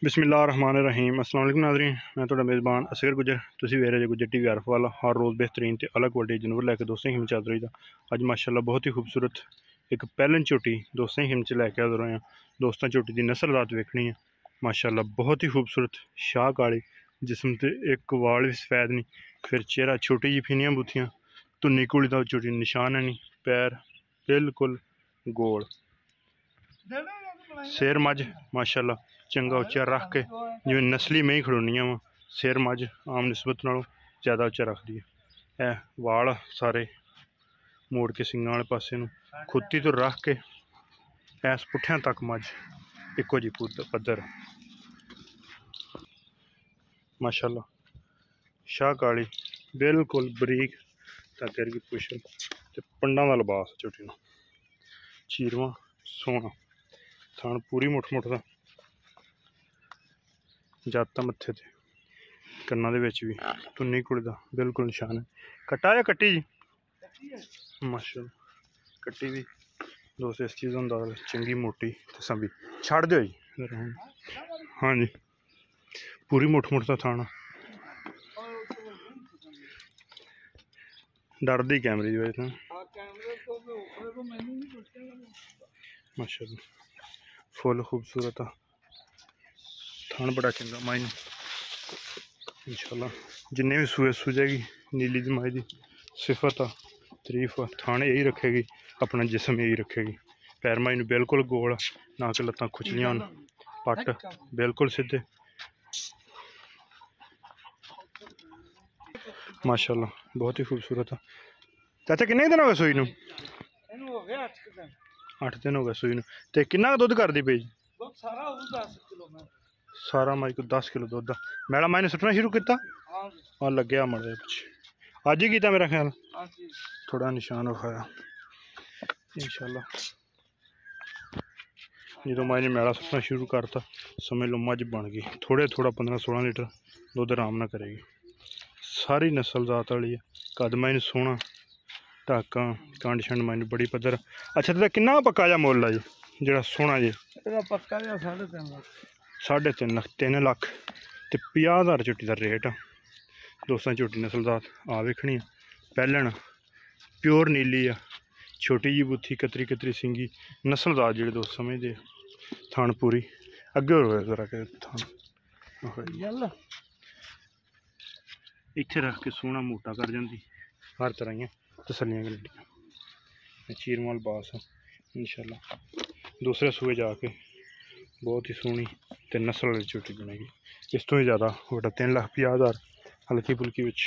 बिस्मिल्लाहिर्रहमानिर्रहीम। अस्सलाम वालेकुम नाज़रीन, मैं तुहाडा मेज़बान असगर गुजर। तुसीं वेख रहे जे गुजर टीवी आरफ वाला। हर रोज़ बेहतरीन ते अलग वड्डे जानवर लैके दोस्तें हिम च हाज़र होई दा। अज माशाअल्लाह बहुत ही खूबसूरत एक पैलन झोटी दोस्तें हिम च लैके हाज़र होए हैं। दोस्तां झोटी दी नस्ल रात वेखनी है। माशाअल्लाह बहुत ही खूबसूरत शाह काली जिस्म ते एक वाल भी सफेद नहीं, फिर चेहरा छोटी जी फिनियां बूथियां, धुन्नी घुली दा झोटी निशान है नहीं, पैर बिल्कुल गोल, शेर मझ माशाअल्लाह चंगा उच्चा रख के जिवें नस्ली में ही खड़ोनियां वा। शेर मझ आम निस्बत नालों ज़्यादा उच्चा रखदी है। वाल सारे मोड़ के सिंगां वाले पासे नूं, खुत्ती तो रख के ऐस पुट्ठियां तक मझ इक्को जी पद्धर माशाअल्लाह। शाह काली बिल्कुल बरीक धागे वर्गी पुछल ते पंडां दा लबास झोटी नूं, चीरवां सोहना थान पूरी मुठ मुठ दा, जाता मत्थे ते कन्ना दे विच भी धुन्नी कुड़ी दा बिल्कुल निशान है। कट्टा या कट्टी जी माशाअल्लाह, कट्टी भी दोस्त इस चीज़ होंदा चंगी मोटी ते संभी छड़ दो जी। हाँ जी, पूरी मुठ मुठ दा थाना, डरदी कैमरे की वजह माशाअल्लाह। फुल खूबसूरत आ थान, बड़ा चंगा माई इंशाअल्लाह। जिन्ने भी सूए सूजेगी नीली दी माई दी सिफत आ, तरीफ आ। थान यही रखेगी, अपना जिसम यही रखेगी। पैर माई नूं बिल्कुल गोल, ना कि लत्तां खुचलियां होन, पट बिल्कुल सीधे माशाअल्लाह। बहुत ही खूबसूरत आ। चाचा किन्ने दिन हो गए सूई नूं? 8 दिन हो गए सूई नूं। ते किन्ना दुध करदी पई? सारा माई को 10 किलो दुध। मैला माई ने सुट्टना शुरू किया? हाँ लग्या मड़े पिछे, अज ही किया मेरा ख्याल, थोड़ा निशान विखाया इंशाअल्लाह। जो माई ने मैला सुट्टना शुरू करता समझ लो मझ बन गई। थोड़ा 15-16 लीटर दुध आराम ना करेगी। सारी नस्ल जात वाली है। कद माई ने सोहना, टाका कंड शंड माई ने बड़ी पद्धर। अच्छा तो किन्ना पक्का जा मुल है जी जो सोहना जी? पक्का 3.5 लाख। 3.5 लाख ते 50,000 झोटी का रेट आ। दोस्तों झोटी नस्ल जात आ वेखनी है। पैलन प्योर नीली आ, छोटी जी बुत्थी, कतरी कतरी सिंगी नस्ल जात जी दोस्त समझते। थान पूरी अगे हो जरा के थान इत्थे रख के सोहना मोटा कर जाती। हर तरह तसलियां गरंटियां। चीरमाल बास इंशाअल्लाह। दूसरे सूए जाके बहुत ही सोहनी ते नस्ल वाली झोटी बनेगी। इस तो ही ज़्यादा वड्डा 3,50,000 हल्की फुल्की विच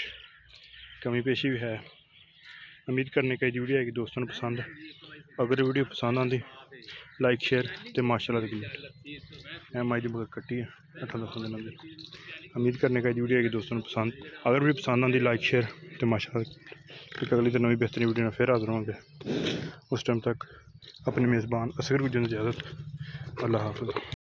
कमी पेशी भी है। उम्मीद करने का वीडियो है कि दोस्तों को पसंद। अगर वीडियो पसंद आती लाइक शेयर तो माशाअल्लाह दी माई दी मगर कट्टी है 8-10 दिनों की। उम्मीद करने का वीडियो है कि दोस्तों को पसंद। अगर भी पसंद आती लाइक शेयर तो माशाअल्लाह एक अगली तो नवी बेहतरीन वीडियो में फिर हाजिर होंगे। उस टाइम तक अपने मेज़बान असगर गुजर इजाज़त। अल्लाह हाफ़िज़।